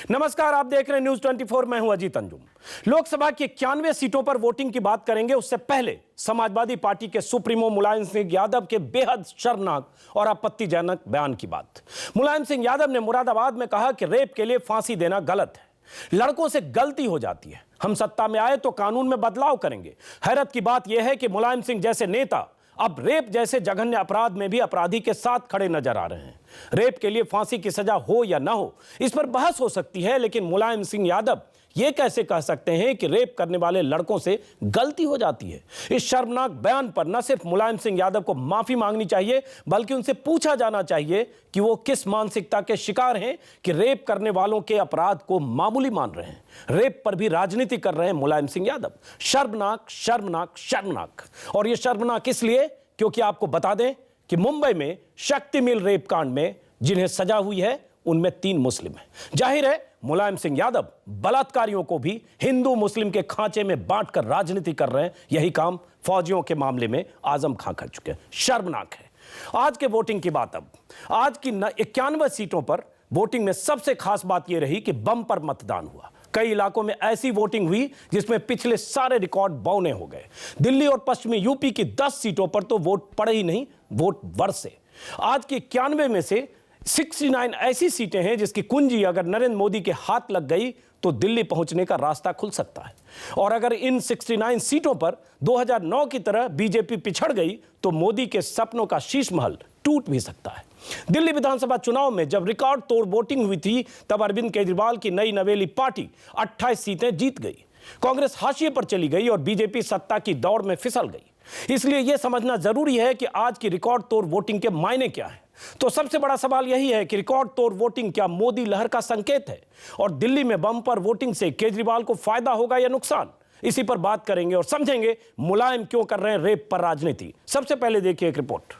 नमस्कार, आप देख रहे हैं न्यूज 24। मैं हूं अजीत अंजुम। लोकसभा की 91 सीटों पर वोटिंग की बात करेंगे। उससे पहले समाजवादी पार्टी के सुप्रीमो मुलायम सिंह यादव के बेहद शर्मनाक और आपत्तिजनक बयान की बात। मुलायम सिंह यादव ने मुरादाबाद में कहा कि रेप के लिए फांसी देना गलत है, लड़कों से गलती हो जाती है, हम सत्ता में आए तो कानून में बदलाव करेंगे। हैरत की बात यह है कि मुलायम सिंह जैसे नेता अब रेप जैसे जघन्य अपराध में भी अपराधी के साथ खड़े नजर आ रहे हैं। रेप के लिए फांसी की सजा हो या ना हो, इस पर बहस हो सकती है, लेकिन मुलायम सिंह यादव ये कैसे कह सकते हैं कि रेप करने वाले लड़कों से गलती हो जाती है। इस शर्मनाक बयान पर न सिर्फ मुलायम सिंह यादव को माफी मांगनी चाहिए, बल्कि उनसे पूछा जाना चाहिए कि वो किस मानसिकता के शिकार हैं कि रेप करने वालों के अपराध को मामूली मान रहे हैं। रेप पर भी राजनीति कर रहे हैं मुलायम सिंह यादव। शर्मनाक, शर्मनाक, शर्मनाक। और ये शर्मनाक इसलिए क्योंकि आपको बता दें कि मुंबई में शक्ति मिल रेप कांड में जिन्हें सजा हुई है उनमें 3 मुस्लिम हैं। जाहिर है मुलायम सिंह यादव बलात्कारियों को भी हिंदू मुस्लिम के खांचे में बांटकर राजनीति कर रहे हैं। यही काम फौजियों के मामले में आजम खां कर चुके हैं। शर्मनाक है। आज के वोटिंग की बात। अब आज की 91 सीटों पर वोटिंग में सबसे खास बात यह रही कि बम्पर मतदान हुआ। कई इलाकों में ऐसी वोटिंग हुई जिसमें पिछले सारे रिकॉर्ड बौने हो गए। दिल्ली और पश्चिमी यूपी की 10 सीटों पर तो वोट पड़े ही नहीं, वोट बरसे। आज की 91 में से 69 ऐसी सीटें हैं जिसकी कुंजी अगर नरेंद्र मोदी के हाथ लग गई तो दिल्ली पहुंचने का रास्ता खुल सकता है। और अगर इन 69 सीटों पर 2009 की तरह बीजेपी पिछड़ गई तो मोदी के सपनों का शीश महल टूट भी सकता है। दिल्ली विधानसभा चुनाव में जब रिकॉर्ड तोड़ वोटिंग हुई थी तब अरविंद केजरीवाल की नई नवेली पार्टी 28 सीटें जीत गई। कांग्रेस हाशिए पर चली गई और बीजेपी सत्ता की दौड़ में फिसल गई। इसलिए यह समझना जरूरी है कि आज की रिकॉर्ड तोड़ वोटिंग के मायने क्या है। तो सबसे बड़ा सवाल यही है कि रिकॉर्ड तोड़ वोटिंग क्या मोदी लहर का संकेत है, और दिल्ली में बम्पर वोटिंग से केजरीवाल को फायदा होगा या नुकसान। इसी पर बात करेंगे और समझेंगे मुलायम क्यों कर रहे हैं रेप पर राजनीति। सबसे पहले देखिए एक रिपोर्ट।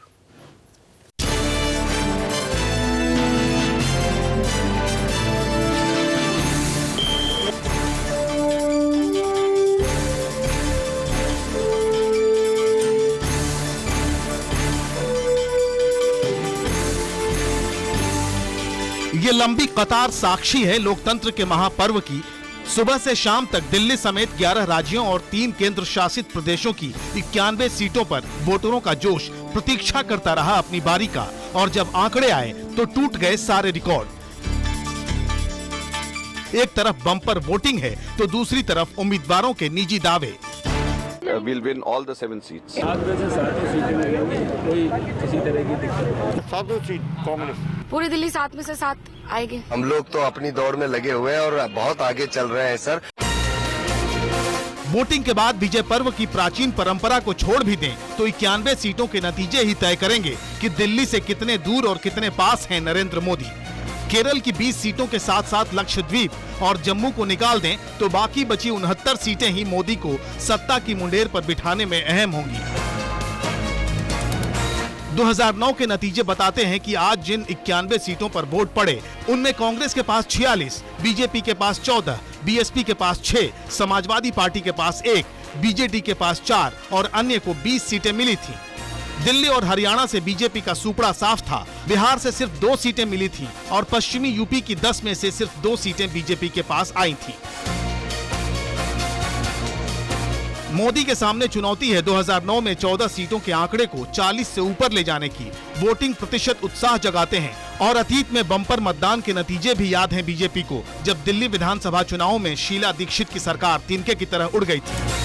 ये लंबी कतार साक्षी है लोकतंत्र के महापर्व की। सुबह से शाम तक दिल्ली समेत 11 राज्यों और 3 केंद्र शासित प्रदेशों की 91 सीटों पर वोटरों का जोश प्रतीक्षा करता रहा अपनी बारी का। और जब आंकड़े आए तो टूट गए सारे रिकॉर्ड। एक तरफ बम्पर वोटिंग है तो दूसरी तरफ उम्मीदवारों के निजी दावे। We'll win all the 7 seats. 7 में से 7 सीटें लगेंगी, कोई किसी तरह की दिक्कत। 7 सीट कांग्रेस। पूरी दिल्ली 7 में से 7 आएगी। हम लोग तो अपनी दौड़ में लगे हुए हैं और बहुत आगे चल रहे हैं सर। वोटिंग के बाद विजय पर्व की प्राचीन परंपरा को छोड़ भी दें तो 91 सीटों के नतीजे ही तय करेंगे कि दिल्ली से कितने दूर और कितने पास हैं नरेंद्र मोदी। केरल की 20 सीटों के साथ साथ लक्षद्वीप और जम्मू को निकाल दें तो बाकी बची 69 सीटें ही मोदी को सत्ता की मुंडेर पर बिठाने में अहम होंगी। 2009 के नतीजे बताते हैं कि आज जिन 91 सीटों पर वोट पड़े उनमें कांग्रेस के पास 46, बीजेपी के पास 14, बीएसपी के पास 6, समाजवादी पार्टी के पास 1, बीजेडी के पास 4 और अन्य को 20 सीटें मिली थी। दिल्ली और हरियाणा से बीजेपी का सुपड़ा साफ था। बिहार से सिर्फ 2 सीटें मिली थी और पश्चिमी यूपी की 10 में से सिर्फ 2 सीटें बीजेपी के पास आई थी। मोदी के सामने चुनौती है 2009 में 14 सीटों के आंकड़े को 40 से ऊपर ले जाने की। वोटिंग प्रतिशत उत्साह जगाते हैं और अतीत में बम्पर मतदान के नतीजे भी याद हैं बीजेपी को, जब दिल्ली विधानसभा चुनाव में शीला दीक्षित की सरकार तिनके की तरह उड़ गई थी।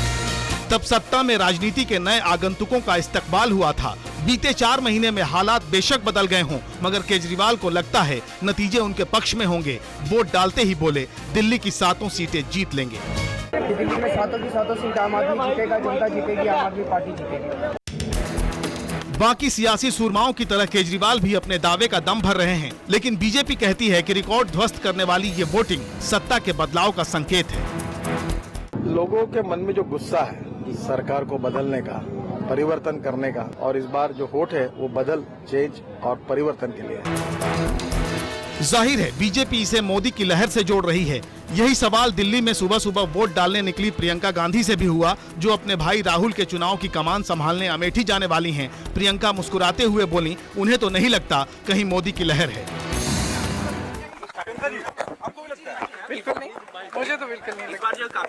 तब सत्ता में राजनीति के नए आगंतुकों का इस्तकबाल हुआ था। बीते 4 महीने में हालात बेशक बदल गए हों, मगर केजरीवाल को लगता है नतीजे उनके पक्ष में होंगे। वोट डालते ही बोले दिल्ली की 7 सीटें जीत लेंगे। दिल्ली में 7 की 7 सीट आम आदमी जीतेगा, जनता जीतेगी, आम आदमी पार्टी जीतेगी। बाकी सियासी सुरमाओं की तरह केजरीवाल भी अपने दावे का दम भर रहे हैं, लेकिन बीजेपी कहती है कि रिकॉर्ड ध्वस्त करने वाली ये वोटिंग सत्ता के बदलाव का संकेत है। लोगों के मन में जो गुस्सा है सरकार को बदलने का, परिवर्तन करने का, और इस बार जो वोट है वो बदल, चेंज और परिवर्तन के लिए है। जाहिर है बीजेपी इसे मोदी की लहर से जोड़ रही है। यही सवाल दिल्ली में सुबह सुबह वोट डालने निकली प्रियंका गांधी से भी हुआ, जो अपने भाई राहुल के चुनाव की कमान संभालने अमेठी जाने वाली हैं। प्रियंका मुस्कुराते हुए बोली, उन्हें तो नहीं लगता कहीं मोदी की लहर है। बिल्कुल नहीं, मुझे तो बिल्कुल नहीं लगता।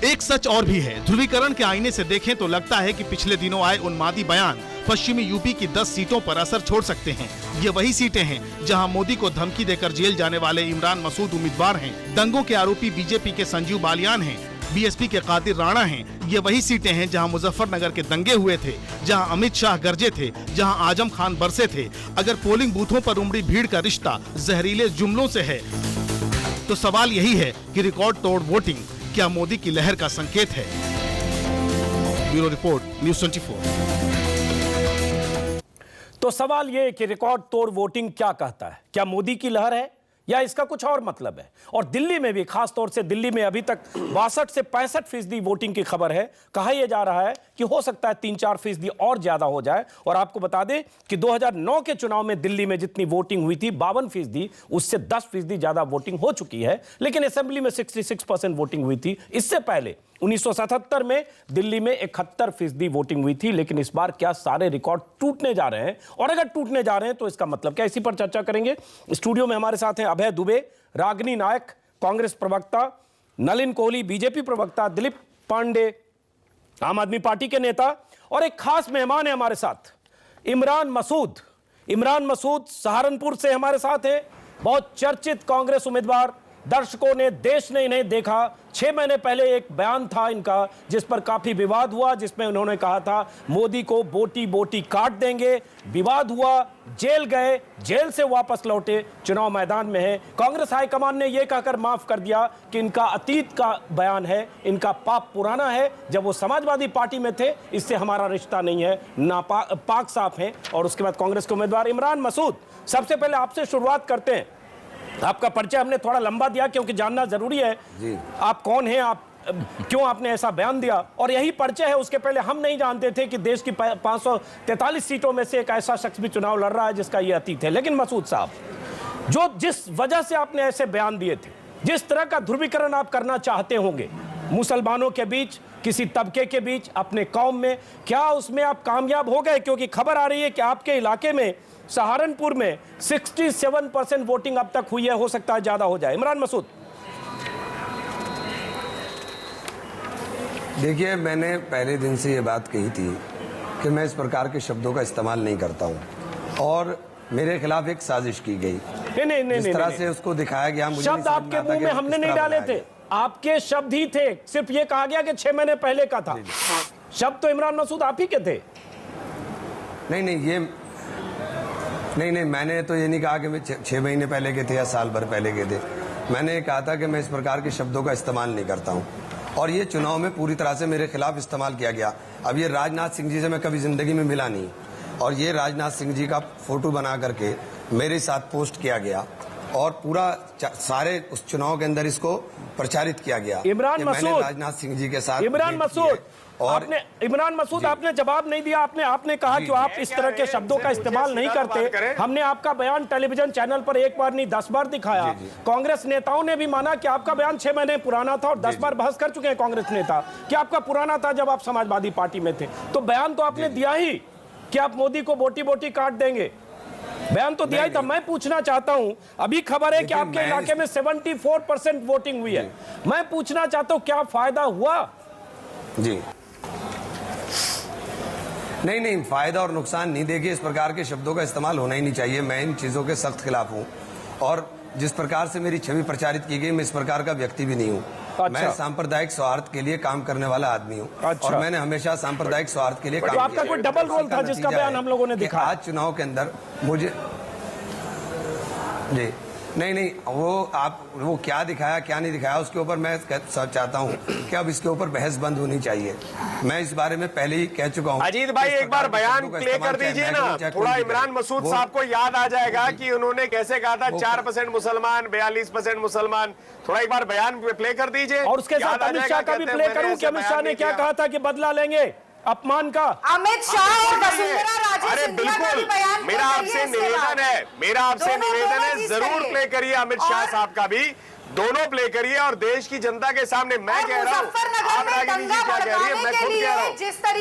एक सच और भी है, ध्रुवीकरण के आईने से देखें तो लगता है कि पिछले दिनों आए उन्मादी बयान पश्चिमी यूपी की 10 सीटों पर असर छोड़ सकते हैं। ये वही सीटें हैं जहां मोदी को धमकी देकर जेल जाने वाले इमरान मसूद उम्मीदवार हैं। दंगों के आरोपी बीजेपी के संजीव बालियान हैं, बीएसपी के कादिर राणा हैं। ये वही सीटें हैं जहां मुजफ्फरनगर के दंगे हुए थे, जहां अमित शाह गरजे थे, जहां आजम खान बरसे थे। अगर पोलिंग बूथों पर उमड़ी भीड़ का रिश्ता जहरीले जुमलों से है तो सवाल यही है कि रिकॉर्ड तोड़ वोटिंग क्या मोदी की लहर का संकेत है? Bureau report, news 24। तो सवाल ये कि रिकॉर्ड तोड़ वोटिंग क्या कहता है? क्या मोदी की लहर है या इसका कुछ और मतलब है? और दिल्ली में भी, खास तौर से दिल्ली में अभी तक 62 से 65% वोटिंग की खबर है। कहा यह जा रहा है कि हो सकता है 3-4% और ज्यादा हो जाए। और आपको बता दें कि 2009 के चुनाव में दिल्ली में जितनी वोटिंग हुई थी 52%, उससे 10% ज्यादा वोटिंग हो चुकी है। लेकिन असेंबली में 66% वोटिंग हुई थी। इससे पहले 1977 में दिल्ली में 71% वोटिंग हुई थी। लेकिन इस बार क्या सारे रिकॉर्ड टूटने जा रहे हैं? और अगर टूटने जा रहे हैं तो इसका मतलब क्या? इसी पर चर्चा करेंगे। स्टूडियो में हमारे साथ हैं अभय दुबे, रागिनी नायक कांग्रेस प्रवक्ता, नलिन कोहली बीजेपी प्रवक्ता, दिलीप पांडे आम आदमी पार्टी के नेता, और एक खास मेहमान है हमारे साथ, इमरान मसूद। इमरान मसूद सहारनपुर से हमारे साथ हैं, बहुत चर्चित कांग्रेस उम्मीदवार। दर्शकों ने, देश ने इन्हें देखा। 6 महीने पहले एक बयान था इनका जिस पर काफी विवाद हुआ, जिसमें उन्होंने कहा था मोदी को बोटी बोटी काट देंगे। विवाद हुआ, जेल गए, जेल से वापस लौटे, चुनाव मैदान में है। कांग्रेस हाईकमान ने यह कहकर माफ कर दिया कि इनका अतीत का बयान है, इनका पाप पुराना है, जब वो समाजवादी पार्टी में थे, इससे हमारा रिश्ता नहीं है, पाक साफ है। और उसके बाद कांग्रेस के उम्मीदवार इमरान मसूद, सबसे पहले आपसे शुरुआत करते हैं। आपका परिचय हमने थोड़ा लंबा दिया क्योंकि जानना जरूरी है जी। आप कौन हैं, आप क्यों आपने ऐसा बयान दिया, और यही परिचय है। उसके पहले हम नहीं जानते थे कि देश की 543 सीटों में से एक ऐसा शख्स भी चुनाव लड़ रहा है जिसका ये अतीत है। लेकिन मसूद साहब, जो जिस वजह से आपने ऐसे बयान दिए थे, जिस तरह का ध्रुवीकरण आप करना चाहते होंगे मुसलमानों के बीच, किसी तबके के बीच, अपने कौम में, क्या उसमें आप कामयाब हो गए? क्योंकि खबर आ रही है कि आपके इलाके में, सहारनपुर में 67% वोटिंग अब तक हुई है, हो सकता है ज्यादा हो जाए। इमरान मसूद। देखिए, मैंने पहले दिन से ये बात कही थी कि मैं इस प्रकार के शब्दों का इस्तेमाल नहीं करता हूं, और मेरे खिलाफ एक साजिश की गई। नहीं, जिस तरह से उसको दिखाया गया, मुझे शब्द आपके मुंह में हमने नहीं डाले थे, आपके शब्द ही थे। सिर्फ ये कहा गया कि 6 महीने पहले का था। शब्द तो इमरान मसूद आप ही के थे। नहीं, मैंने तो ये नहीं कहा कि मैं 6 महीने पहले के थे या साल भर पहले के थे। मैंने कहा था कि मैं इस प्रकार के शब्दों का इस्तेमाल नहीं करता हूं, और ये चुनाव में पूरी तरह से मेरे खिलाफ इस्तेमाल किया गया। अब ये राजनाथ सिंह जी से मैं कभी जिंदगी में मिला नहीं, और ये राजनाथ सिंह जी का फोटो बना करके मेरे साथ पोस्ट किया गया, और पूरा सारे उस चुनाव के अंदर इसको प्रचारित किया गया। इमरान मसूद, राजनाथ सिंह जी के साथ इमरान मसूद, इमरान मसूद आपने जवाब नहीं दिया। आपने कहा कि आप इस तरह के शब्दों का इस्तेमाल नहीं करते। हमने आपका बयान टेलीविजन चैनल पर 1 बार नहीं 10 बार दिखाया। कांग्रेस नेताओं ने भी माना कि आपका बयान 6 महीने पुराना था, और 10 बार बहस कर चुके हैं कांग्रेस नेता कि आपका पुराना था जब आप समाजवादी पार्टी में थे। तो बयान तो आपने दिया ही कि आप मोदी को बोटी बोटी काट देंगे, बयान तो दिया ही था। मैं पूछना चाहता हूं, अभी खबर है कि आपके इलाके में 74% वोटिंग हुई है। मैं पूछना चाहता हूं क्या फायदा हुआ? जी नहीं, फायदा और नुकसान नहीं। देखिए, इस प्रकार के शब्दों का इस्तेमाल होना ही नहीं चाहिए। मैं इन चीजों के सख्त खिलाफ हूं, और जिस प्रकार से मेरी छवि प्रचारित की गई, मैं इस प्रकार का व्यक्ति भी नहीं हूं। अच्छा। मैं सांप्रदायिक सौहार्द के लिए काम करने वाला आदमी हूं। अच्छा। और मैंने हमेशा सांप्रदायिक सौहार्द के लिए काम किया। आपका कोई डबल रोल था जिसका बयान हम लोगों ने देखा आज चुनाव के अंदर मुझे। जी नहीं, वो क्या दिखाया क्या नहीं दिखाया, उसके ऊपर मैं चाहता हूं कि अब इसके ऊपर बहस बंद होनी चाहिए। मैं इस बारे में पहले ही कह चुका हूं। अजीत भाई, एक बार बयान प्ले कर दीजिए ना, थोड़ा इमरान मसूद साहब को याद आ जाएगा कि उन्होंने कैसे कहा था 4% मुसलमान, 42% मुसलमान। थोड़ा एक बार बयान प्ले कर दीजिए। और उसके साथ अमित शाह का भी प्ले करूं कि अमित शाह ने क्या कहा था कि बदला लेंगे अपमान का। अमित शाह और वसुंधरा राजे अरे बिल्कुल, मेरा आपसे निवेदन है, जरूर प्ले करिए अमित शाह साहब का भी, दोनों प्ले करिए, और देश की जनता के सामने मैं कह रहा हूँ, आप रागिनी जी क्या कह रही है, मैं खुद कह रहा हूँ,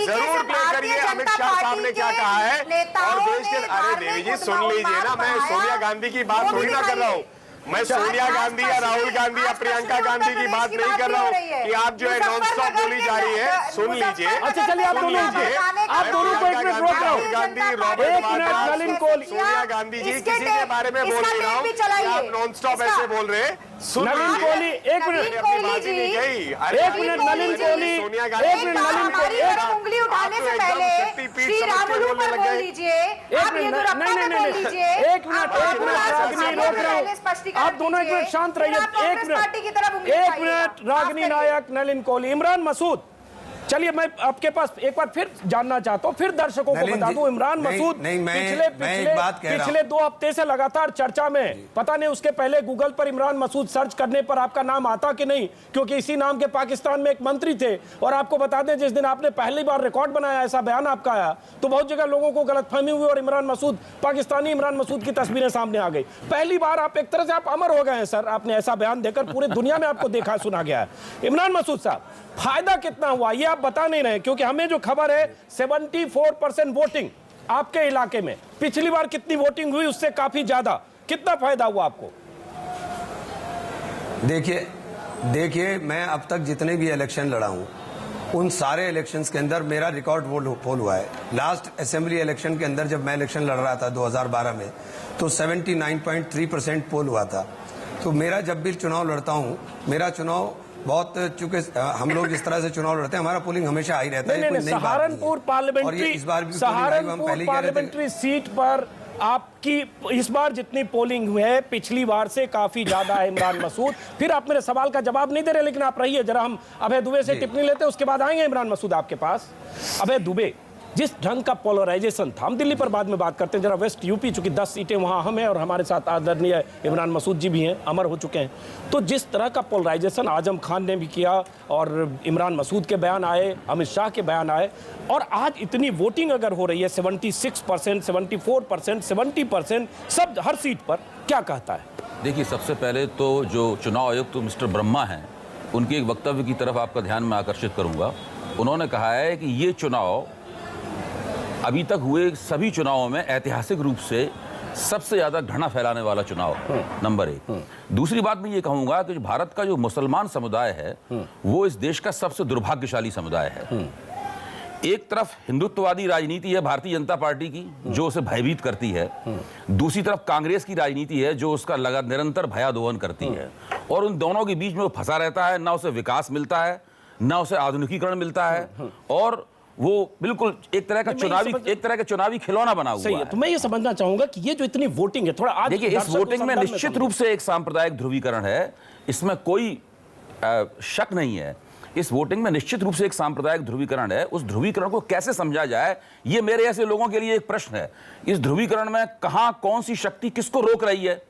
जरूर प्ले करिए अमित शाह साहब ने क्या कहा है। और देश के, अरे देवी जी सुन लीजिए ना, मैं सोनिया गांधी की बात थोड़ी ना कर रहा हूँ, मैं सोनिया गांधी या राहुल गांधी या प्रियंका गांधी की बात नहीं कर रहा हूँ कि आप जो है नॉन स्टॉप बोली जा रही है। सुन लीजिए, अच्छा चलिए आप दोनों को एक मिनट रोक रहा हूँ। गांधी, एक रॉबर्ट मिनट, वाड्रा, नलिन कोहली, सोनिया गांधी जी, किसी के बारे में बोल नहीं रहा हूँ कि आप नॉन स्टॉप ऐसे बोल रहे हैं। सुन नलिन कोहली, एक मिनट, अपनी बात ही नहीं कही। एक मिनट नलिन कोहली, सोनिया एक गांधी, मिनट नलिन कोहली, उंगली उठाने से पहले श्री रामुलू पर बोल लीजिए, आप येदियुरप्पा पर बोल लीजिए, एक मिनट रागिनी, रोक रहा हूँ। आप दोनों एक मिनट शांत रहिए। एक मिनट रागिनी नायक, नलिन कोहली, इमरान मसूद, चलिए मैं आपके पास एक बार फिर जानना चाहता हूं, फिर दर्शकों को बता दूं, इमरान मसूद पिछले 2 हफ्ते से लगातार चर्चा में, पता नहीं उसके पहले गूगल पर इमरान मसूद सर्च करने पर आपका नाम आता कि नहीं, क्योंकि इसी नाम के पाकिस्तान में एक मंत्री थे। और आपको बता दें, जिस दिन आपने पहली बार रिकॉर्ड बनाया, ऐसा बयान आपका आया, तो बहुत जगह लोगों को गलतफहमी हुई और इमरान मसूद, पाकिस्तानी इमरान मसूद की तस्वीरें सामने आ गई। पहली बार आप एक तरह से आप अमर हो गए हैं सर, आपने ऐसा बयान देकर पूरी दुनिया में आपको देखा सुना गया है। इमरान मसूद साहब, फायदा कितना हुआ ये आप बता नहीं रहे, क्योंकि हमें जो खबर है 74% वोटिंग आपके इलाके में, पिछली बार कितनी वोटिंग हुई उससे काफी ज्यादा, कितना फायदा हुआ आपको? देखिए मैं अब तक जितने भी इलेक्शन लड़ा हूं, उन सारे इलेक्शंस के अंदर मेरा रिकॉर्ड पोल हुआ है। लास्ट असेंबली इलेक्शन के अंदर जब मैं इलेक्शन लड़ रहा था 2012 में, तो 79.3% पोल हुआ था। तो मेरा जब भी चुनाव लड़ता हूं, मेरा चुनाव बहुत, चूंकि हम लोग जिस तरह से चुनाव लड़ते हैं, हमारा पोलिंग हमेशा हाई रहता है। सहारनपुर पार्लियामेंट्री सीट पर आपकी इस बार जितनी पोलिंग हुई है पिछली बार से काफी ज्यादा है इमरान मसूद। फिर आप मेरे सवाल का जवाब नहीं दे रहे, लेकिन आप रहिए जरा, हम अभय दुबे से टिप्पणी लेते हैं, उसके बाद आएंगे इमरान मसूद आपके पास। अभय दुबे, जिस ढंग का पोलराइजेशन था, हम दिल्ली पर बाद में बात करते हैं, जरा वेस्ट यूपी, चूंकि 10 सीटें वहां हम हैं और हमारे साथ आदरणीय इमरान मसूद जी भी हैं, अमर हो चुके हैं। तो जिस तरह का पोलराइजेशन आजम खान ने भी किया और इमरान मसूद के बयान आए, अमित शाह के बयान आए, और आज इतनी वोटिंग अगर हो रही है 76%, 74%, 70%, सब हर सीट पर, क्या कहता है? देखिए, सबसे पहले तो जो चुनाव आयुक्त तो मिस्टर ब्रह्मा हैं, उनके एक वक्तव्य की तरफ आपका ध्यान मैं आकर्षित करूंगा। उन्होंने कहा है कि ये चुनाव अभी तक हुए सभी चुनावों में ऐतिहासिक रूप से सबसे ज्यादा घृणा फैलाने वाला चुनाव, नंबर 1। दूसरी बात मैं ये कहूंगा कि भारत का जो मुसलमान समुदाय है, वो इस देश का सबसे दुर्भाग्यशाली समुदाय है। एक तरफ हिंदुत्ववादी राजनीति है भारतीय जनता पार्टी की, जो उसे भयभीत करती है। दूसरी तरफ कांग्रेस की राजनीति है, जो उसका निरंतर भयादोहन करती है। और उन दोनों के बीच में वो फंसा रहता है, ना उसे विकास मिलता है, ना उसे आधुनिकीकरण मिलता है, और वो बिल्कुल एक तरह का चुनावी खिलौना बना हुआ है। तो मैं ये समझना चाहूंगा कि ये जो इतनी वोटिंग है, थोड़ा आज देखिए, इस वोटिंग में निश्चित रूप से एक सांप्रदायिक ध्रुवीकरण है, इसमें कोई शक नहीं है। इस वोटिंग में निश्चित रूप से एक सांप्रदायिक ध्रुवीकरण है। उस ध्रुवीकरण को कैसे समझा जाए, ये मेरे ऐसे लोगों के लिए एक प्रश्न है। इस ध्रुवीकरण में कहां कौन सी शक्ति किसको रोक रही है,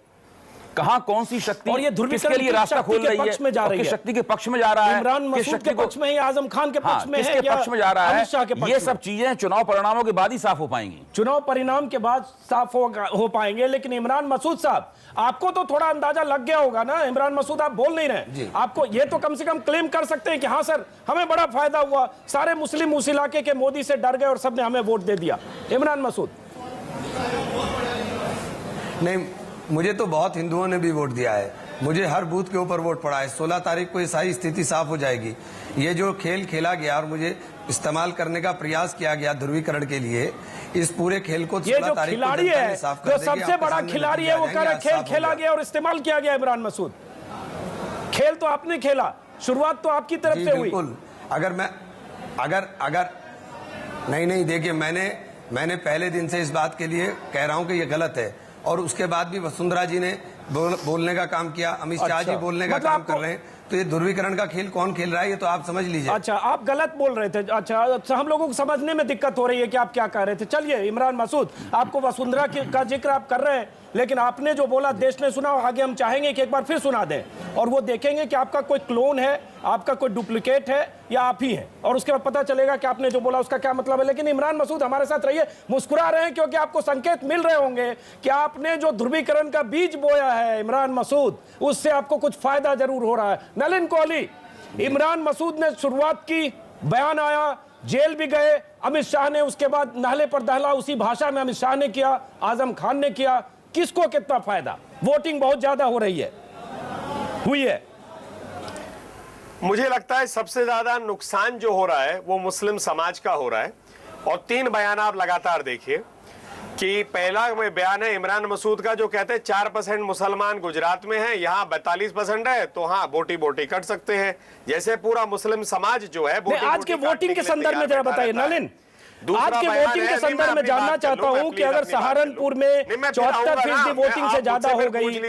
कहां कौन सी शक्ति और ये किसके लिए रास्ता खोल रही है, किस शक्ति के पक्ष में जा रहा है, इमरान मसूद के पक्ष में है, आजम खान के पक्ष में है, किसके पक्ष में जा रहा है, ये सब में? चीजें चुनाव परिणामों के बाद ही साफ हो पाएंगी। चुनाव परिणाम के बाद साफ हो पाएंगे। लेकिन इमरान मसूद साहब, आपको तो थोड़ा अंदाजा लग गया होगा ना। इमरान मसूद, आप बोल नहीं रहे, आपको ये तो कम से कम क्लेम कर सकते हैं कि हाँ सर, हमें बड़ा फायदा हुआ, सारे मुस्लिम उस इलाके के मोदी से डर गए और सबने हमें वोट दे दिया। इमरान मसूद, नहीं, मुझे तो बहुत हिंदुओं ने भी वोट दिया है, मुझे हर बूथ के ऊपर वोट पड़ा है। 16 तारीख को ये सारी स्थिति साफ हो जाएगी। ये जो खेल खेला गया और मुझे इस्तेमाल करने का प्रयास किया गया ध्रुवीकरण के लिए, इस पूरे खेल को 16 तारीख को खिलाड़ी है, जो सबसे बड़ा खिलाड़ी है, वो कह रहा खेल खेला गया और इस्तेमाल किया गया। इमरान मसूद, खेल तो आपने खेला, शुरुआत तो आपकी तरफ से हुई। बिल्कुल। अगर नहीं, देखिए, मैंने पहले दिन से इस बात के लिए कह रहा हूं कि ये गलत है, और उसके बाद भी वसुंधरा जी ने बोलने का काम किया, अमित शाह जी बोलने का काम कर रहे हैं। तो ये ध्रुवीकरण का खेल कौन खेल रहा है, ये तो आप समझ लीजिए। अच्छा, आप गलत बोल रहे थे। अच्छा, हम लोगों को समझने में दिक्कत हो रही है कि आप क्या कह रहे थे। चलिए इमरान मसूद, आपको वसुंधरा का जिक्र आप कर रहे हैं, लेकिन आपने जो बोला देश ने सुना, आगे हम चाहेंगे कि एक बार फिर सुना दें, और वो देखेंगे कि आपका कोई क्लोन है, आपका कोई डुप्लीकेट है, या आप ही हैं, और उसके बाद पता चलेगा कि आपने जो बोला उसका क्या मतलब है। लेकिन इमरान मसूद, हमारे साथ रहिए, मुस्कुरा रहे हैं क्योंकि आपको संकेत मिल रहे होंगे कि आपने जो ध्रुवीकरण का बीज बोया है इमरान मसूद, उससे आपको कुछ फायदा जरूर हो रहा है। नलिन कोहली, इमरान मसूद ने शुरुआत की, बयान आया, जेल भी गए, अमित शाह ने उसके बाद नाले पर दहला, उसी भाषा में अमित शाह ने किया, आजम खान ने किया, किसको कितना फायदा? वोटिंग बहुत ज्यादा हो रही है, हुई है। मुझे लगता है सबसे ज्यादा नुकसान जो हो रहा है वो मुस्लिम समाज का हो रहा है। और 3 बयान आप लगातार देखिए कि पहला बयान है इमरान मसूद का, जो कहते हैं 4% मुसलमान गुजरात में है, यहाँ 42% है, तो हाँ बोटी बोटी कट सकते हैं। जैसे पूरा मुस्लिम समाज जो है आज के वोटिंग के संदर्भ में जरा बताइए नलिन, आज के वोटिंग के संदर्भ में जानना चाहता हूं कि अगर सहारनपुर में 74% वोटिंग से ज्यादा हो गई,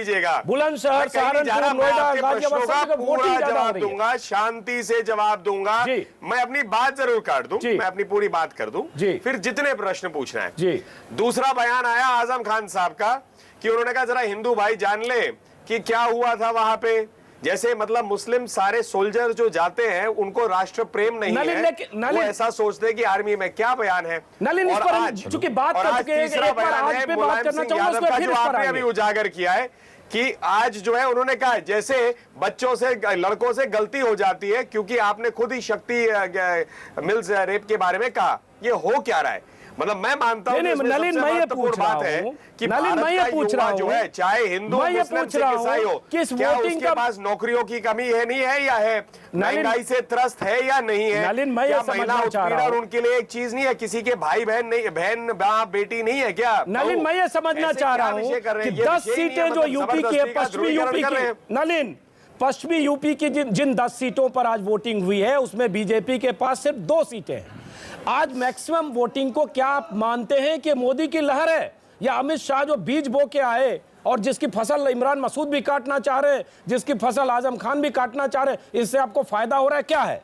बुलंदशहर, सहारनपुर, नोएडा, गाजियाबाद सब वोटिंग ज्यादा हो रही है। शांति से जवाब दूंगा, मैं अपनी बात जरूर काट दूं, मैं अपनी पूरी बात कर दूं, फिर जितने प्रश्न पूछना है। दूसरा बयान आया आजम खान साहब का कि उन्होंने कहा जरा हिंदू भाई जान ले कि क्या हुआ था वहां पे। जैसे मतलब मुस्लिम सारे सोल्जर जो जाते हैं उनको राष्ट्र प्रेम नहीं है, वो ऐसा सोचते हैं कि आर्मी में क्या बयान है। नलिन, इस पर हम चूंकि बात कर चुके हैं, तीसरा बयान है मुलायम सिंह यादव का, जो आपने अभी उजागर किया है कि आज जो है उन्होंने कहा जैसे बच्चों से, लड़कों से गलती हो जाती है, क्योंकि आपने खुद ही शक्ति मिल्स रेप के बारे में कहा। ये हो क्या रहा है? मतलब मैं मानता हूं नलिन, मैं ये पूछ रहा हूं कि नलिन, मैं ये पूछ रहा हूं जो है, चाहे हिंदू मुस्लिम सिख ईसाई हो, क्या उसके पास नौकरियों की कमी है, नहीं है, या है? महंगाई से त्रस्त है या नहीं है? नलिन, मैं ये महिला उत्पीड़न उनके लिए एक चीज नहीं है? किसी के भाई बहन नहीं, बहन बाप बेटी नहीं है क्या? नलिन, मैं ये समझना चाह रहा हूं कि 10 सीटें जो यूपी की है, पश्चिमी यूपी की, नलिन, पश्चिमी यूपी की जिन 10 सीटों पर आज वोटिंग हुई है उसमें बीजेपी के पास सिर्फ 2 सीटें हैं। आज मैक्सिमम वोटिंग को क्या आप मानते हैं कि मोदी की लहर है, या अमित शाह जो बीज बो के आए और जिसकी फसल इमरान मसूद भी काटना चाह रहे, जिसकी फसल आजम खान भी काटना चाह रहे, इससे आपको फायदा हो रहा है, क्या है?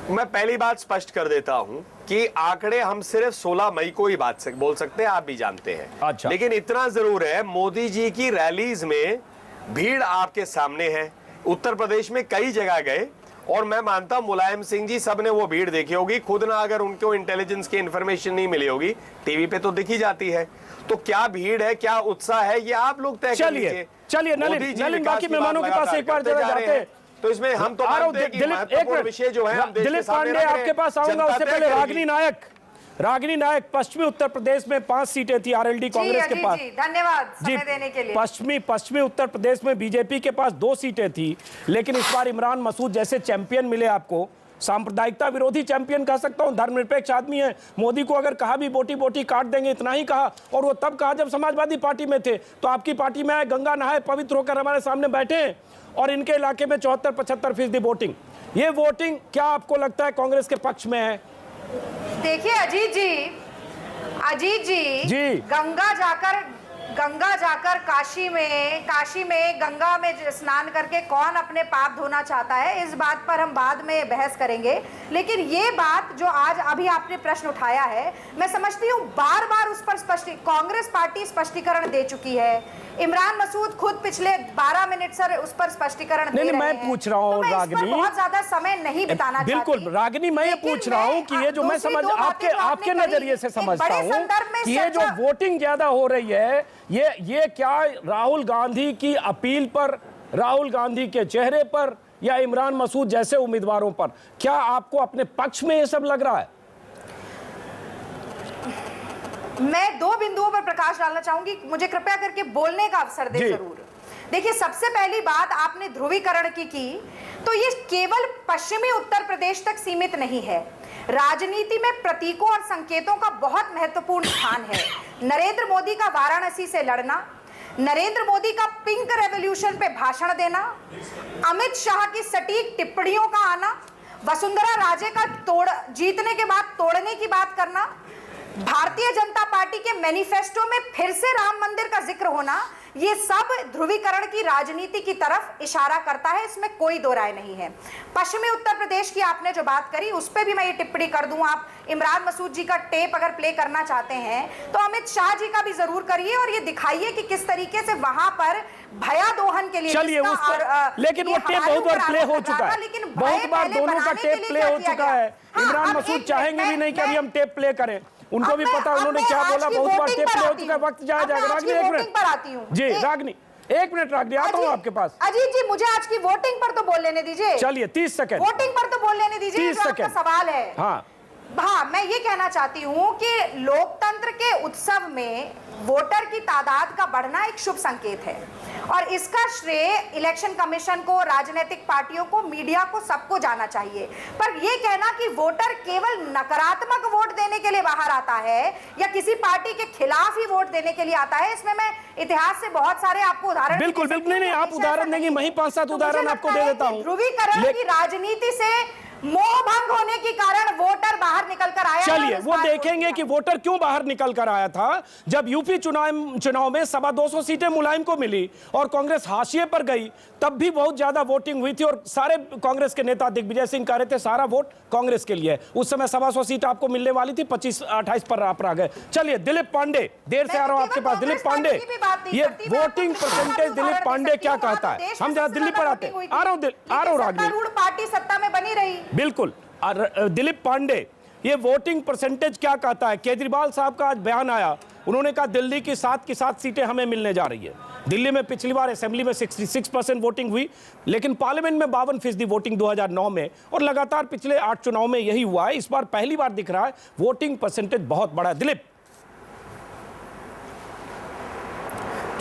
मैं पहली बात स्पष्ट कर देता हूं कि आंकड़े हम सिर्फ 16 मई को ही बोल सकते हैं, आप भी जानते हैं। अच्छा। लेकिन इतना जरूर है, मोदी जी की रैलीज में भीड़ आपके सामने है। उत्तर प्रदेश में कई जगह गए और मैं मानता हूं मुलायम सिंह जी सब ने वो भीड़ देखी होगी, खुद ना अगर उनको इंटेलिजेंस की इंफॉर्मेशन नहीं मिली होगी, टीवी पे तो दिखी जाती है। तो क्या भीड़ है, क्या उत्साह है, ये आप लोग तय कर लीजिए। चलिए नलिन, बाकी मेहमानों के पास एक बार जरा जाते हैं, तो इसमें हम तो मानते हैं कि महत्वपूर्ण विषय जो है हम देश के सामने दिलीप पांडे आपके पास आऊंगा, उससे पहले रागिनी नायक, पश्चिमी उत्तर प्रदेश में 5 सीटें थी आरएलडी कांग्रेस के पास। धन्यवाद समय देने के लिए। पश्चिमी उत्तर प्रदेश में बीजेपी के पास 2 सीटें थी, लेकिन इस बार इमरान मसूद जैसे चैंपियन मिले आपको, सांप्रदायिकता विरोधी चैंपियन कह सकता हूं, धर्मनिरपेक्ष आदमी है। मोदी को अगर कहा भी बोटी बोटी काट देंगे, इतना ही कहा, और वो तब कहा जब समाजवादी पार्टी में थे। तो आपकी पार्टी में आए, गंगा नहाए, पवित्र होकर हमारे सामने बैठे, और इनके इलाके में 74-75% वोटिंग। ये वोटिंग क्या आपको लगता है कांग्रेस के पक्ष में है? देखिए अजीत जी गंगा जाकर काशी में गंगा में स्नान करके कौन अपने पाप धोना चाहता है, इस बात पर हम बाद में बहस करेंगे। लेकिन ये बात जो आज अभी आपने प्रश्न उठाया है, मैं समझती हूँ बार बार उस पर कांग्रेस पार्टी स्पष्टीकरण दे चुकी है। इमरान मसूद खुद पिछले 12 मिनट से उस पर स्पष्टीकरण दे रहे हैं। मैं पूछ रहा हूँ रागिनी, बहुत ज्यादा समय नहीं बिताना चाहती। बिल्कुल रागिनी, मैं ये पूछ रहा हूँ कि ये जो मैं समझ आपके नजरिए से समझता हूँ कि ये जो वोटिंग ज्यादा हो रही है, ये क्या राहुल गांधी की अपील पर, राहुल गांधी के चेहरे पर, या इमरान मसूद जैसे उम्मीदवारों पर? क्या आपको अपने पक्ष में ये सब लग रहा है? मैं 2 बिंदुओं पर प्रकाश डालना चाहूंगी, मुझे कृपया करके बोलने का अवसर दें जरूर। देखिए, सबसे पहली बात आपने ध्रुवीकरण की तो ये केवल पश्चिमी उत्तर प्रदेश तक सीमित नहीं है। राजनीति में प्रतीकों और संकेतों का बहुत महत्वपूर्ण स्थान है। नरेंद्र मोदी का वाराणसी से लड़ना, नरेंद्र मोदी का पिंक रेवोल्यूशन पे भाषण देना, अमित शाह की सटीक टिप्पणियों का आना, वसुंधरा राजे का जीतने के बाद तोड़ने की बात करना, भारतीय जनता पार्टी के मैनिफेस्टो में फिर से राम मंदिर का जिक्र होना, ये सब ध्रुवीकरण की राजनीति की तरफ इशारा करता है, इसमें कोई दो राय नहीं है। पश्चिमी उत्तर प्रदेश की आपने जो बात करी उस पर भी मैं ये टिप्पणी कर दूं, आप इमरान मसूद जी का टेप अगर प्ले करना चाहते हैं तो अमित शाह जी का भी जरूर करिए और ये दिखाइए कि किस तरीके से वहां पर भया दोहन के लिए, चलिए लेकिन वो टेप बहुत बार प्ले हो चुका है, बहुत बार दोनों का टेप प्ले हो चुका है। इमरान मसूद चाहेंगे भी नहीं कि अभी हम टेप प्ले करें, उनको भी पता उन्होंने क्या बोला, बहुत बार टेप प्ले हो चुका है, वक्त जाएगा। रागिनी एक मिनट जी, रागिनी एक मिनट, रागिनी आता हूँ आपके पास। अजीत जी मुझे आज की वोटिंग पर तो बोल लेने दीजिए। चलिए 30 सेकंड वोटिंग पर तो बोल लेने दीजिए, 30 सेकंड सवाल है। हाँ हाँ, मैं ये कहना चाहती हूँ कि लोकतंत्र के उत्सव में वोटर की तादाद का बढ़ना एक शुभ संकेत है और इसका श्रेय इलेक्शन कमीशन को, राजनीतिक पार्टियों को, मीडिया को, सबको जाना चाहिए। पर ये कहना कि वोटर केवल नकारात्मक वोट देने के लिए बाहर आता है या किसी पार्टी के खिलाफ ही वोट देने के लिए आता है, इसमें मैं इतिहास से बहुत सारे आपको उदाहरण बिल्कुल बिल्कुल नहीं, आप उदाहरण देंगे, मैं ही 5-7 उदाहरण आपको दे देता हूं। ध्रुवीकरण की राजनीति से मोह भंग होने के कारण वोटर बाहर निकल कर आया। चलिए वो देखेंगे कि वोटर क्यों बाहर निकल कर आया था। जब यूपी चुनाव में 225 सीटें मुलायम को मिली और कांग्रेस हाशिए पर गई, तब भी बहुत ज्यादा वोटिंग हुई थी और सारे कांग्रेस के नेता दिग्विजय सिंह कह रहे थे सारा वोट कांग्रेस के लिए। उस समय 125 सीट आपको मिलने वाली थी, 25-28 पर आप आ गए। चलिए दिलीप पांडे, देर से आ रहा हूं आपके पास। दिलीप पांडे, ये वोटिंग परसेंटेज दिलीप पांडे क्या कहता है? हम जरा दिल्ली पर आते हैं। आ रहा हूं राजनीति, पार्टी सत्ता में बनी रही। बिल्कुल। दिलीप पांडे, ये वोटिंग परसेंटेज क्या कहता है? केजरीवाल साहब का आज बयान आया, उन्होंने कहा दिल्ली की 7 की 7 सीटें हमें मिलने जा रही है। दिल्ली में पिछली बार असेंबली में 66% वोटिंग हुई, लेकिन पार्लियामेंट में 52% वोटिंग 2009 में, और लगातार पिछले 8 चुनाव में यही हुआ है। इस बार पहली बार दिख रहा है वोटिंग परसेंटेज बहुत बड़ा है। दिलीप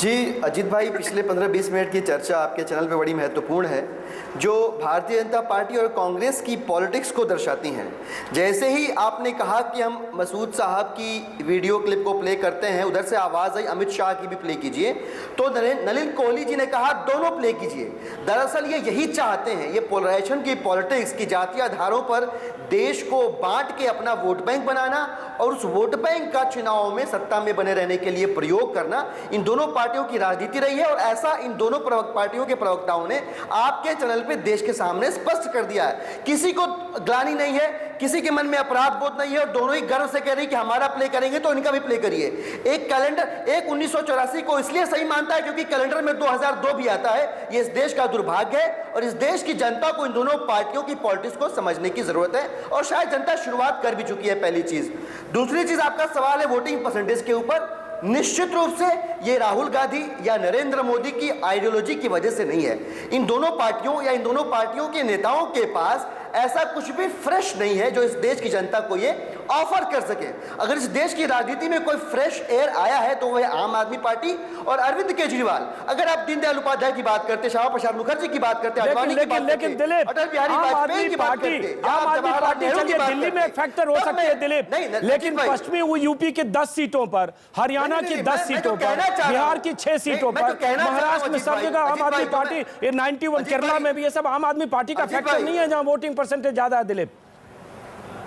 जी, अजीत भाई, पिछले 15-20 मिनट की चर्चा आपके चैनल पे बड़ी महत्वपूर्ण है, जो भारतीय जनता पार्टी और कांग्रेस की पॉलिटिक्स को दर्शाती हैं। जैसे ही आपने कहा कि हम मसूद साहब की वीडियो क्लिप को प्ले करते हैं, उधर से आवाज़ आई अमित शाह की भी प्ले कीजिए, तो नलिन कोहली जी ने कहा दोनों प्ले कीजिए। दरअसल ये यही चाहते हैं, ये पोलराइजेशन की पॉलिटिक्स की जातीय आधारों पर देश को बांट के अपना वोट बैंक बनाना और उस वोट बैंक का चुनाव में सत्ता में बने रहने के लिए प्रयोग करना, इन दोनों पार्टियों की राजनीति रही है। और ऐसा इन दोनों पार्टियों के प्रवक्ताओं ने आपके चैनल पे देश के सामने स्पष्ट कर दिया है। किसी को ग्लानि नहीं है, किसी के मन में अपराध बोध नहीं है, और दोनों ही गर्व से कह रही कि हमारा प्ले करेंगे तो इनका भी प्ले करिए। एक कैलेंडर, एक 1984 को इसलिए सही मानता है क्योंकि कैलेंडर में 2002 भी आता है। ये इस देश का दुर्भाग्य है और इस देश की जनता को इन दोनों पार्टियों की पॉलिटिक्स को समझने की जरूरत है, और शायद जनता शुरुआत कर भी चुकी है। पहली चीज। दूसरी चीज, आपका सवाल है वोटिंग परसेंटेज के ऊपर। निश्चित रूप से ये राहुल गांधी या नरेंद्र मोदी की आइडियोलॉजी की वजह से नहीं है। इन दोनों पार्टियों या इन दोनों पार्टियों के नेताओं के पास ऐसा कुछ भी फ्रेश नहीं है जो इस देश की जनता को ये ऑफर कर सके। अगर इस देश की राजनीति में कोई फ्रेश एयर आया है तो वह आम आदमी पार्टी और अरविंद केजरीवाल। अगर आप दीनदयाल उपाध्याय की बात करते, श्यामा प्रसाद मुखर्जी की बात करते, अडवाणी की बात करते, अटल बिहारी वाजपेयी की बात करते, आम आदमी पार्टी चलिए दिल्ली में एक फैक्टर हो सकती है दिलीप, लेकिन पश्चिमी यूपी के 10 सीटों पर, हरियाणा की 10 सीटों पर, बिहार की 6 सीटों पर, महाराष्ट्र में सब जगह आम आदमी पार्टी, 91 केरला में भी, ये सब आम आदमी पार्टी का फैक्टर नहीं है जहां वोटिंग परसेंटेज ज्यादा है। दिलीप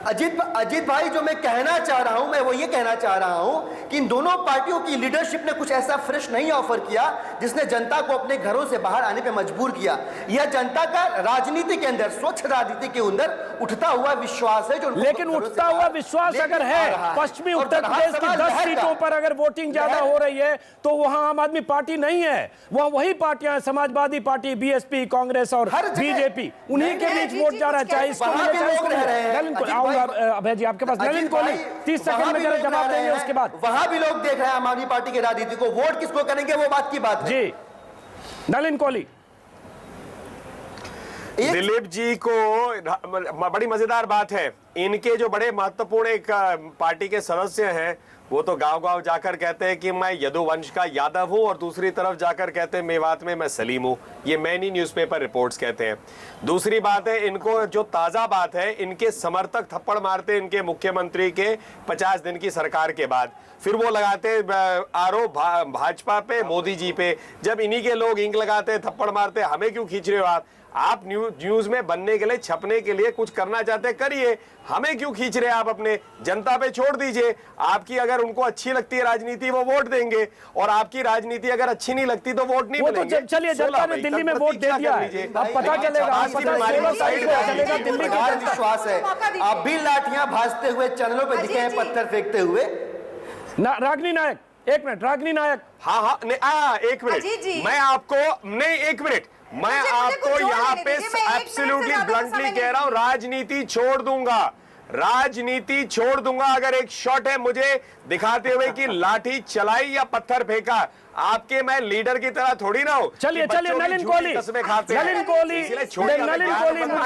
अजीत भाई, जो मैं कहना चाह रहा हूं, मैं वो ये कहना चाह रहा हूं कि इन दोनों पार्टियों की लीडरशिप ने कुछ ऐसा फ्रेश नहीं ऑफर किया जिसने जनता को अपने घरों से बाहर आने पे मजबूर किया। यह जनता का राजनीति के अंदर, स्वच्छ राजनीति के अंदर उठता हुआ विश्वास है। जो लेकिन उठता हुआ विश्वास अगर है, पश्चिमी उत्तर प्रदेश की 10 सीटों पर अगर वोटिंग ज्यादा हो रही है तो वहां आम आदमी पार्टी नहीं है, वहां वही पार्टियां, समाजवादी पार्टी, बीएसपी, कांग्रेस और बीजेपी, उन्हीं के बीच वोट जा रहा है। चाहे इसको अभय जी आपके पास नलिन कोहली 30 सेकंड में जरा जवाब देंगे, उसके बाद वहां भी लोग देख रहे हैं आम आदमी पार्टी की राजनीति को। वोट किसको करेंगे वो बात की बात है। जी नलिन कोहली। दिलीप जी को बड़ी मजेदार बात है, इनके जो बड़े महत्वपूर्ण एक पार्टी के सदस्य हैं वो तो गांव-गांव जाकर कहते हैं कि मैं यदुवंश का यादव हूं, और दूसरी तरफ जाकर कहते हैं मेवात में मैं सलीम हूं। ये मैनी न्यूज़पेपर रिपोर्ट्स कहते हैं। दूसरी बात है, इनको जो ताजा बात है, इनके समर्थक थप्पड़ मारते इनके मुख्यमंत्री के 50 दिन की सरकार के बाद, फिर वो लगाते आरोप भाजपा पे, मोदी जी पे। जब इन्हीं के लोग इंक लगाते, थप्पड़ मारते, हमें क्यों खींच रहे हो आप न्यूज में बनने के लिए, छपने के लिए कुछ करना चाहते करिए, हमें क्यों खींच रहे हैं आप? अपने जनता पे छोड़ दीजिए। आपकी अगर उनको अच्छी लगती है राजनीति वो वोट देंगे, और आपकी राजनीति अगर अच्छी नहीं लगती तो वोट नहीं मिलेंगे। चलिए जनता ने दिल्ली में वोट दे दिया है, अब पता चलेगा दिल्ली का विश्वास है। आप भी लाठियां भाजते हुए चैनलों पे दिखे हैं, पत्थर फेंकते हुए। रागिनी नायक, एक मिनट। रागिनी नायक, हाँ एक मिनट, मैं आपको नहीं, एक मिनट, मैं आपको यहाँ पे एब्सोल्युटली ब्लंटली कह रहा हूं, राजनीति छोड़ दूंगा, राजनीति छोड़ दूंगा अगर एक शॉट है मुझे दिखाते हुए कि लाठी चलाई या पत्थर फेंका। आपके मैं लीडर की तरह थोड़ी ना हूं। चलिए चलिए, नलिन कोहली मुद्दे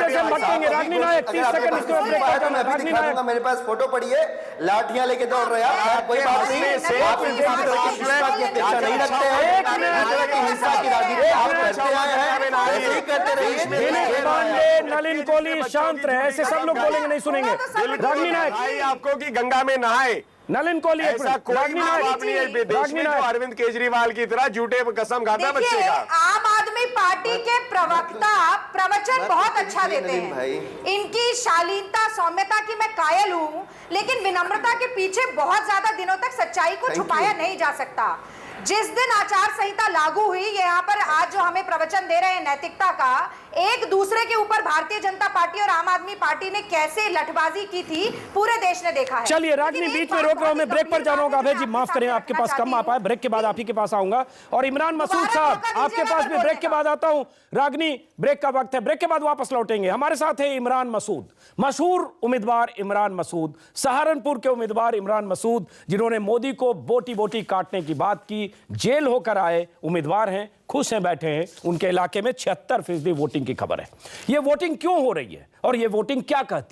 से भटकेंगे। रागनी नायक 30 सेकंड इसके बाद ब्रेक का मैं अभी दिखा दूंगा, मेरे पास फोटो पड़ी है, लाठियां लेके दौड़ रहे हैं आप। कोई बात नहीं, आप इस तरह की अपेक्षा नहीं रखते हैं, इस तरह की हिंसा की राजनीति आप करते आए हैं, ऐसे ही करते रहिए। दिलीप पांडे, नलिन कोहली शांत रहे, ऐसे सब लोग बोलेंगे नहीं सुनेंगे। रागनी नायक आपको कि गंगा में नहाए, नलिन कोहली ऐसा कोई माँ बाप नहीं है देश में जो अरविंद केजरीवाल की तरह झूठे कसम खाता बच्चे का। आम आदमी पार्टी के प्रवक्ता प्रवचन बहुत अच्छा देते हैं, इनकी शालीनता सौम्यता की मैं कायल हूँ, लेकिन विनम्रता के पीछे बहुत ज्यादा दिनों तक सच्चाई को छुपाया नहीं जा सकता। जिस दिन आचार संहिता लागू हुई, यहाँ पर आज जो हमें प्रवचन दे रहे हैं नैतिकता का, एक दूसरे के ऊपर भारतीय जनता पार्टी और आम आदमी पार्टी ने कैसे लठबाजी की थी पूरे देश ने देखा है। चलिए रागनी, बीच में रोक रहा हूं, मैं ब्रेक पर जा रहा हूं। अभय जी माफ करें, आपके पास कम आ पाए, ब्रेक के बाद आप ही के पास आऊंगा। और इमरान मसूद साहब, आपके पास भी ब्रेक के बाद आता हूं। रागनी, ब्रेक का वक्त है, ब्रेक के बाद वापस लौटेंगे। हमारे साथ है इमरान मसूद, मशहूर उम्मीदवार इमरान मसूद, सहारनपुर के उम्मीदवार इमरान मसूद, जिन्होंने मोदी को बोटी बोटी काटने की बात की, जेल होकर आए उम्मीदवार हैं, खुश हैं, बैठे हैं। उनके इलाके में 76% वोटिंग की खबर है। यह वोटिंग क्यों हो रही है और यह वोटिंग क्या कहती है?